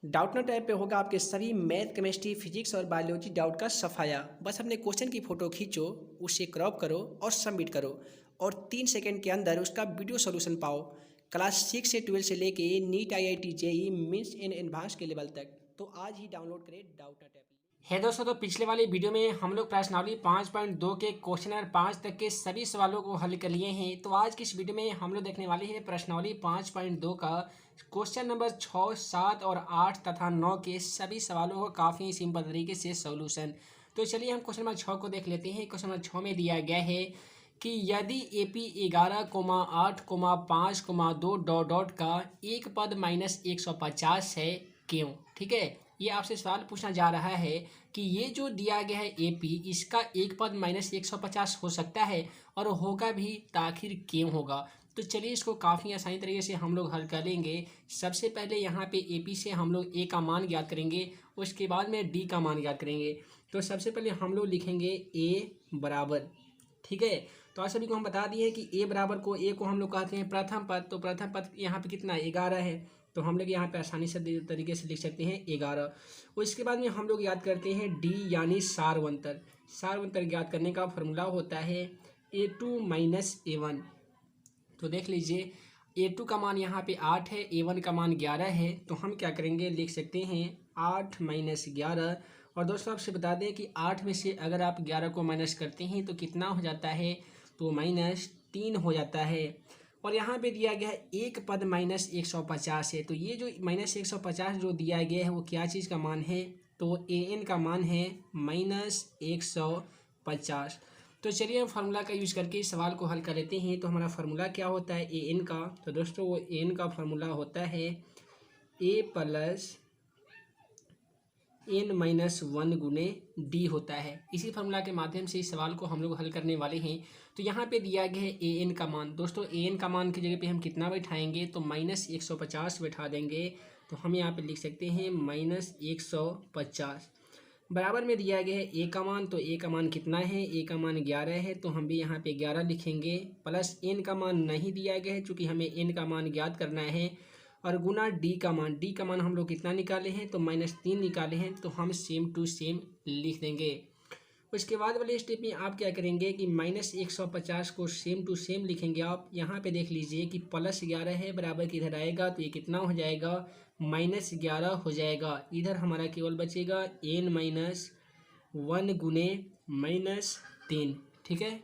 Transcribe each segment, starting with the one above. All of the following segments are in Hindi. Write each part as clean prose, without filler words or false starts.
डाउटनट ऐप पे होगा आपके सभी मैथ, केमिस्ट्री, फिजिक्स और बायोलॉजी डाउट का सफाया। बस अपने क्वेश्चन की फ़ोटो खींचो, उसे क्रॉप करो और सबमिट करो और 3 सेकंड के अंदर उसका वीडियो सोल्यूशन पाओ। क्लास 6 से 12 से लेके NEET, IIT, JEE, mains and advance के लेवल तक। तो आज ही डाउनलोड करें डाउटनट ऐप। है दोस्तों, तो पिछले वाली वीडियो में हम लोग प्रश्नावली 5.2 के क्वेश्चन नंबर 5 तक के सभी सवालों को हल कर लिए हैं। तो आज की इस वीडियो में हम लोग देखने वाले हैं प्रश्नावली 5.2 का क्वेश्चन नंबर 6, 7 और 8 तथा 9 के सभी सवालों को काफ़ी सिंपल तरीके से सोल्यूशन। तो चलिए हम क्वेश्चन नंबर 6 को देख लेते हैं। क्वेश्चन नंबर 6 में दिया गया है कि यदि AP 11,8,5,2 डॉट डॉट का एक पद -150 है, क्यों? ठीक है, ये आपसे सवाल पूछना जा रहा है कि ये जो दिया गया है AP, इसका एक पद -150 हो सकता है और होगा भी, तो आखिर क्यों होगा? तो चलिए इसको काफ़ी आसानी तरीके से हम लोग हल कर लेंगे। सबसे पहले यहाँ पे AP से हम लोग A का मान ज्ञात करेंगे, उसके बाद में D का मान ज्ञात करेंगे। तो सबसे पहले हम लोग लिखेंगे A बराबर, ठीक है। तो आप सभी को हम बता दिए कि A बराबर को, A को हम लोग कहते हैं प्रथम पद। तो प्रथम पद यहाँ पे कितना 11 है, तो हम लोग यहाँ पे आसानी से तरीके से लिख सकते हैं 11। उसके बाद में हम लोग याद करते हैं D यानी सारवंतर। सारवंतर ज्ञात करने का फॉर्मूला होता है A2 - A1। तो देख लीजिए A2 का मान यहाँ पे 8 है, A1 का मान 11 है। तो हम क्या करेंगे, लिख सकते हैं 8 - 11। और दोस्तों आपसे बता दें कि 8 में से अगर आप 11 को माइनस करते हैं तो कितना हो जाता है, तो -3 हो जाता है। और यहाँ पे दिया गया है एक पद -150 है। तो ये जो -150 जो दिया गया है वो क्या चीज़ का मान है, तो AN का मान है -150। तो चलिए हम फार्मूला का यूज़ करके इस सवाल को हल कर लेते हैं। तो हमारा फार्मूला क्या होता है AN का, तो दोस्तों वो AN का फार्मूला होता है A + N-1 गुने D होता है। इसी फार्मूला के माध्यम से इस सवाल को हम लोग हल करने वाले हैं। तो यहाँ पे दिया गया है AN का मान। दोस्तों AN का मान की जगह पे हम कितना बैठाएंगे, तो -150 बैठा देंगे। तो हम यहाँ पे लिख सकते हैं -150 बराबर में दिया गया है A का मान। तो A का मान कितना है, A का मान 11 है, तो हम भी यहाँ पे 11 लिखेंगे। प्लस N का मान नहीं दिया गया है चूँकि हमें N का मान ज्ञात करना है, और गुना D का मान। D का मान हम लोग कितना निकाले हैं, तो -3 निकाले हैं। तो हम सेम टू सेम लिख देंगे। उसके बाद वाले स्टेप में आप क्या करेंगे कि -150 को सेम टू सेम लिखेंगे। आप यहाँ पे देख लीजिए कि +11 है, बराबर की इधर आएगा तो ये कितना हो जाएगा, -11 हो जाएगा। इधर हमारा केवल बचेगा N-1 गुने -3, ठीक है।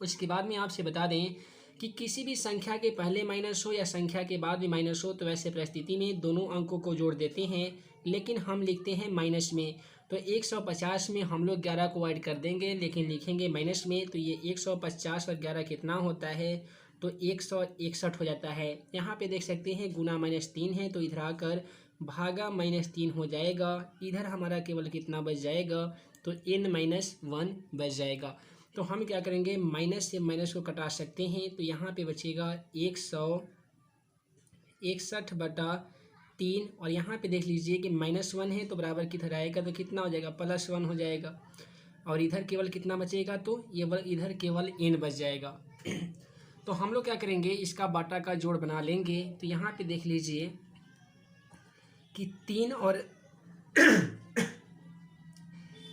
उसके बाद में आपसे बता दें कि किसी भी संख्या के पहले माइनस हो या संख्या के बाद भी माइनस हो, तो वैसे परिस्थिति में दोनों अंकों को जोड़ देते हैं, लेकिन हम लिखते हैं माइनस में। तो 150 में हम लोग 11 को ऐड कर देंगे, लेकिन लिखेंगे माइनस में। तो ये 150 और 11 कितना होता है, तो 161 हो जाता है। यहाँ पे देख सकते हैं गुना -3 है, तो इधर आकर भागा -3 हो जाएगा। इधर हमारा केवल कितना बच जाएगा, तो N-1 बच जाएगा। तो हम क्या करेंगे, माइनस से माइनस को कटा सकते हैं। तो यहाँ पे बचेगा 161/3, और यहाँ पे देख लीजिए कि -1 है, तो बराबर किधर आएगा, तो कितना हो जाएगा, +1 हो जाएगा। और इधर केवल कितना बचेगा, तो ये इधर केवल N बच जाएगा। तो हम लोग क्या करेंगे, इसका बाटा का जोड़ बना लेंगे। तो यहाँ पे देख लीजिए कि 3 और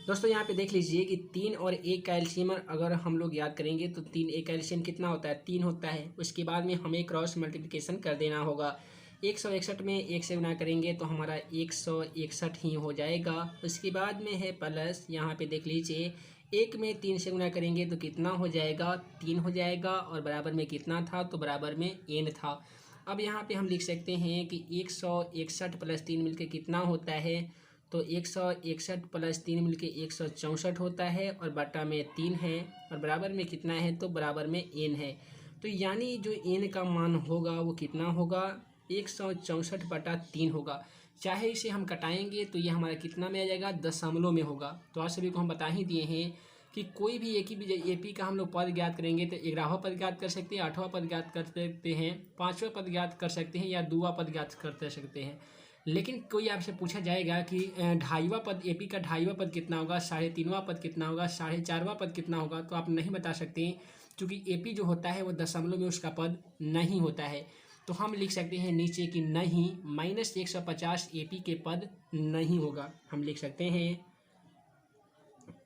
दोस्तों यहाँ पे देख लीजिए कि 3 और 1 का एलसीएम अगर हम लोग याद करेंगे तो 3 1 का एलसीएम कितना होता है, 3 होता है। उसके बाद में हमें क्रॉस मल्टीप्लिकेशन कर देना होगा। 161 में 1 से गुना करेंगे तो हमारा 161 ही हो जाएगा। उसके बाद में है प्लस, यहाँ पे देख लीजिए 1 में 3 से गुना करेंगे तो कितना हो जाएगा, 3 हो जाएगा। और बराबर में कितना था, तो बराबर में N था। अब यहाँ पे हम लिख सकते हैं कि 161 + 3 मिलके कितना होता है, तो 161 + 3 मिलके 164 होता है, और बटा में 3 है, और बराबर में कितना है, तो बराबर में N है। तो यानी जो N का मान होगा वो कितना होगा, 164/3 होगा। चाहे इसे हम कटाएंगे तो ये हमारा कितना में आ जाएगा, दशमलव में होगा। तो आप सभी को हम बता ही दिए हैं कि कोई भी एक ही AP का हम लोग पद ज्ञात करेंगे तो 11वां पद ज्ञात कर सकते हैं, 8वां पद ज्ञात कर सकते हैं, 5वां पद ज्ञात कर सकते हैं, या 2वां पद ज्ञात कर सकते हैं। लेकिन कोई आपसे पूछा जाएगा कि 2.5वां पद, AP का 2.5वां पद कितना होगा, 3.5वां पद कितना होगा, 4.5वां पद कितना होगा, तो आप नहीं बता सकते क्योंकि AP जो होता है वो दशमलव में उसका पद नहीं होता है। तो हम लिख सकते हैं नीचे कि नहीं -150 AP के पद नहीं होगा। हम लिख सकते हैं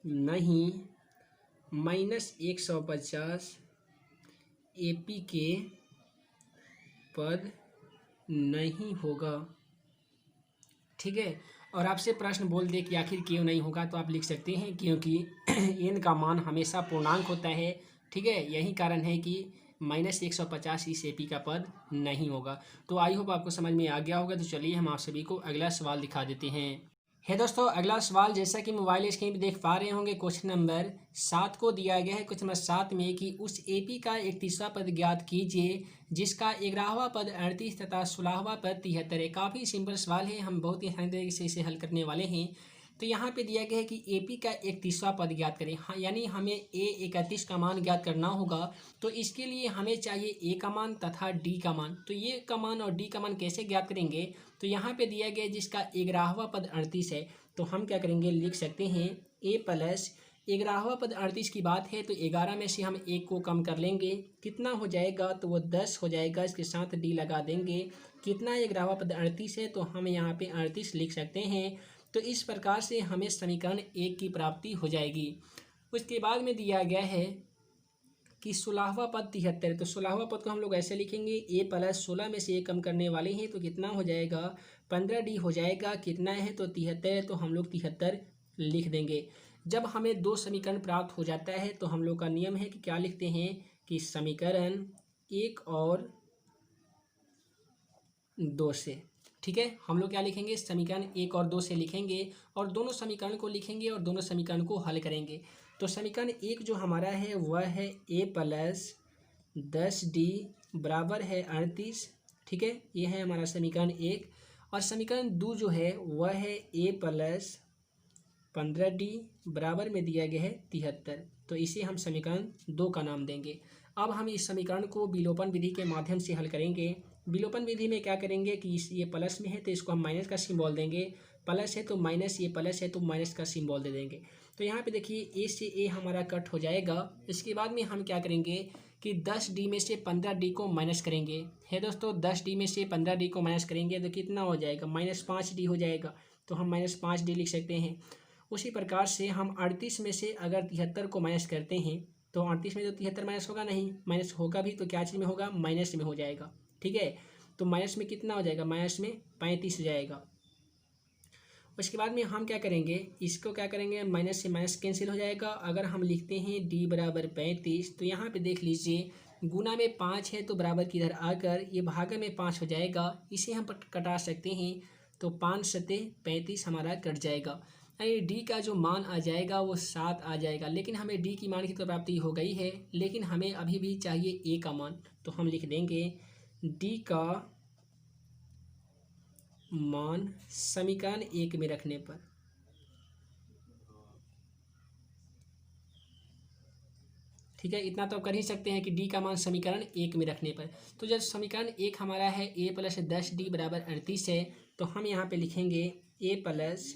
नहीं -150 AP के पद नहीं होगा, ठीक है। और आपसे प्रश्न बोल दे कि आखिर क्यों नहीं होगा, तो आप लिख सकते हैं क्योंकि n का मान हमेशा पूर्णांक होता है, ठीक है। यही कारण है कि -150 इस AP का पद नहीं होगा। तो आई होप आपको समझ में आ गया होगा। तो चलिए हम आप सभी को अगला सवाल दिखा देते हैं। है दोस्तों, अगला सवाल जैसा कि मोबाइल स्क्रीन पर देख पा रहे होंगे, क्वेश्चन नंबर 7 को दिया गया है। क्वेश्चन नंबर 7 में कि उस AP का 31वां पद ज्ञात कीजिए जिसका 11वां पद 38 तथा 16वां पद 73 है। काफ़ी सिंपल सवाल है, हम बहुत ही आसानी तरीके से इसे हल करने वाले हैं। तो यहाँ पे दिया गया है कि AP का 31वां पद ज्ञात करें। हाँ, यानी हमें A31 का मान ज्ञात करना होगा। तो इसके लिए हमें चाहिए A का मान तथा D का मान। तो ये का मान और D का मान कैसे ज्ञात करेंगे, तो यहाँ पे दिया गया है जिसका 11वां पद 38 है। तो हम क्या करेंगे, लिख सकते हैं A प्लस 11वां पद 38 की बात है तो 11 में से हम 1 को कम कर लेंगे, कितना हो जाएगा, तो वो 10 हो जाएगा। इसके साथ D लगा देंगे। कितना 11वां पद 38 है, तो हम यहाँ पे 38 लिख सकते हैं। तो इस प्रकार से हमें समीकरण 1 की प्राप्ति हो जाएगी। उसके बाद में दिया गया है कि 16वां पद 73। तो 16वां पद को हम लोग ऐसे लिखेंगे A प्लस 16 में से 1 कम करने वाले हैं तो कितना हो जाएगा, 15D हो जाएगा। कितना है, तो 73, तो हम लोग 73 लिख देंगे। जब हमें दो समीकरण प्राप्त हो जाता है तो हम लोग का नियम है कि क्या लिखते हैं कि समीकरण 1 और 2 से, ठीक है। हम लोग क्या लिखेंगे, समीकरण 1 और 2 से लिखेंगे और दोनों समीकरण को लिखेंगे और दोनों समीकरण को हल करेंगे। तो समीकरण 1 जो हमारा है वह है A प्लस 10D बराबर है 38, ठीक है। ये है हमारा समीकरण 1। और समीकरण 2 जो है वह है A प्लस 15D बराबर में दिया गया है 73। तो इसे हम समीकरण 2 का नाम देंगे। अब हम इस समीकरण को विलोपन विधि के माध्यम से हल करेंगे। विलोपन विधि में क्या करेंगे कि ये प्लस में है तो इसको हम माइनस का सिंबल देंगे, प्लस है तो माइनस, ये प्लस है तो माइनस का सिंबल दे देंगे। तो यहाँ पे देखिए A से A हमारा कट हो जाएगा। इसके बाद में हम क्या करेंगे कि 10D में से 15D को माइनस करेंगे। है दोस्तों, 10D में से 15D को माइनस करेंगे तो कितना हो जाएगा, -5D हो जाएगा। तो हम -5D लिख सकते हैं। उसी प्रकार से हम 38 में से अगर 73 को माइनस करते हैं तो 38 में तो 73 माइनस होगा नहीं, माइनस होगा भी तो क्या चीज़ में होगा, माइनस में हो जाएगा, ठीक है। तो माइनस में कितना हो जाएगा, माइनस में 35 हो जाएगा। उसके बाद में हम क्या करेंगे, इसको क्या करेंगे, माइनस से माइनस कैंसिल हो जाएगा। अगर हम लिखते हैं D बराबर 35 तो यहाँ पे देख लीजिए गुना में 5 है तो बराबर की इधर आकर ये भागा में 5 हो जाएगा। इसे हम कटा सकते हैं तो 5 सते 35 हमारा कट जाएगा। यानी D का जो मान आ जाएगा वो 7 आ जाएगा। लेकिन हमें D की मान की तो प्राप्ति हो गई है, लेकिन हमें अभी भी चाहिए A का मान। तो हम लिख देंगे D का मान समीकरण 1 में रखने पर, ठीक है। इतना तो कर ही सकते हैं कि D का मान समीकरण 1 में रखने पर। तो जब समीकरण 1 हमारा है A प्लस 10D बराबर 38 है तो हम यहाँ पे लिखेंगे A प्लस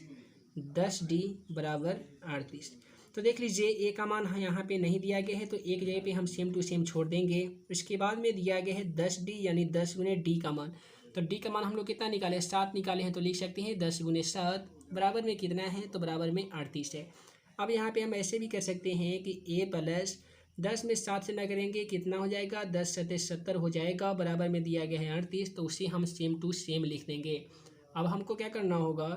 10D बराबर 38। तो देख लीजिए A का मान यहाँ पे नहीं दिया गया है तो एक जगह पे हम सेम टू सेम छोड़ देंगे। उसके बाद में दिया गया है 10D यानी 10 गुने D का मान। तो D का मान हम लोग कितना निकाले, 7 निकाले हैं। तो लिख सकते हैं 10 गुने 7 बराबर में कितना है, तो बराबर में 38 है। अब यहाँ पे हम ऐसे भी कर सकते हैं कि A प्लस 10 में 7 से ना करेंगे कितना हो जाएगा, 10 सते 70 हो जाएगा, बराबर में दिया गया है 38। तो उसे हम सेम टू सेम लिख देंगे। अब हमको क्या करना होगा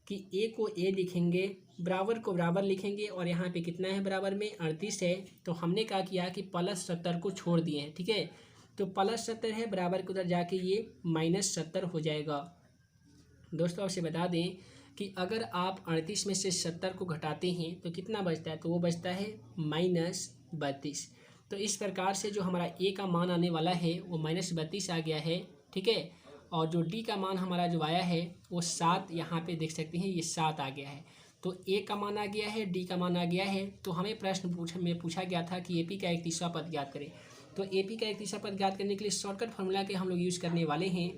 कि A को A लिखेंगे, बराबर को बराबर लिखेंगे और यहाँ पे कितना है, बराबर में 38 है। तो हमने क्या किया कि प्लस 70 को छोड़ दिए हैं, ठीक है। तो प्लस 70 है, बराबर के उधर जाके ये -70 हो जाएगा। दोस्तों आपसे बता दें कि अगर आप 38 में से 70 को घटाते हैं तो कितना बचता है, तो वो बचता है -32। तो इस प्रकार से जो हमारा A का मान आने वाला है वो -32 आ गया है, ठीक है। और जो D का मान हमारा जो आया है वो 7, यहाँ पे देख सकते हैं ये 7 आ गया है। तो A का मान आ गया है, D का मान आ गया है। तो हमें प्रश्न में पूछा गया था कि AP का 31वां पद ज्ञात करें। तो AP का 31वां पद ज्ञात करने के लिए शॉर्टकट फार्मूला के हम लोग यूज़ करने वाले हैं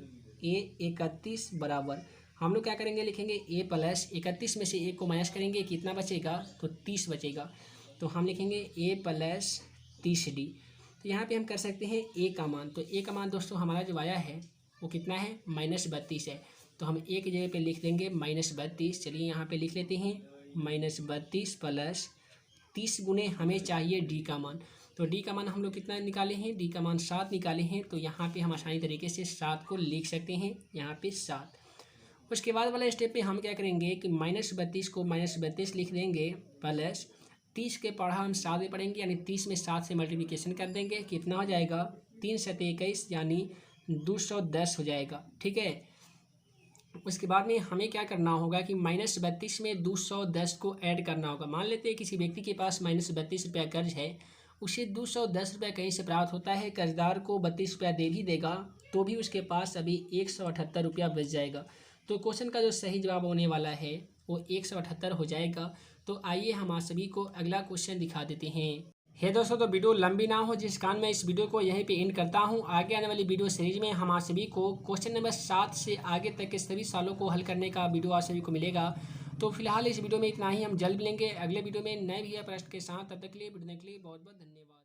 A31 बराबर, हम लोग क्या करेंगे, लिखेंगे A प्लस 31 में से 1 को माइनस करेंगे, कितना बचेगा, तो 30 बचेगा। तो हम लिखेंगे A प्लस 30D। तो यहाँ पे हम कर सकते हैं ए का मान। तो ए का मान दोस्तों हमारा जो आया है वो कितना है, -32 है। तो हम ए की जगह पे लिख देंगे -32। चलिए यहाँ पे लिख लेते हैं -32 प्लस 30 गुने हमें चाहिए डी का मान। तो डी का मान हम लोग कितना निकाले हैं, डी का मान 7 निकाले हैं। तो यहाँ पे हम आसानी तरीके से 7 को लिख सकते हैं, यहाँ पे 7। उसके बाद वाला स्टेप पे हम क्या करेंगे कि -32 को -32 लिख देंगे प्लस 30 के पढ़ा हम 7 में पढ़ेंगे, यानी 30 में 7 से मल्टीप्लिकेशन कर देंगे। कितना हो जाएगा, 3 7 21 यानी 210 हो जाएगा। ठीक है, उसके बाद में हमें क्या करना होगा कि -32 में 210 को ऐड करना होगा। मान लेते हैं किसी व्यक्ति के पास -32 रुपया कर्ज है, उसे 210 रुपया कहीं से प्राप्त होता है, कर्जदार को 32 रुपया दे भी देगा तो भी उसके पास अभी 178 रुपया बच जाएगा। तो क्वेश्चन का जो सही जवाब होने वाला है वो 178 हो जाएगा। तो आइए हम आप सभी को अगला क्वेश्चन दिखा देते हैं। हे दोस्तों, तो वीडियो लंबी ना हो जिस कारण मैं इस वीडियो को यहीं पे एंड करता हूं। आगे आने वाली वीडियो सीरीज में हम आप सभी को क्वेश्चन नंबर 7 से आगे तक के सभी सवालों को हल करने का वीडियो आप सभी को मिलेगा। तो फिलहाल इस वीडियो में इतना ही। हम जल्द मिलेंगे अगले वीडियो में नए भैया प्रश्न के साथ। तब तक के लिए वीडियो देखने के लिए बहुत बहुत धन्यवाद।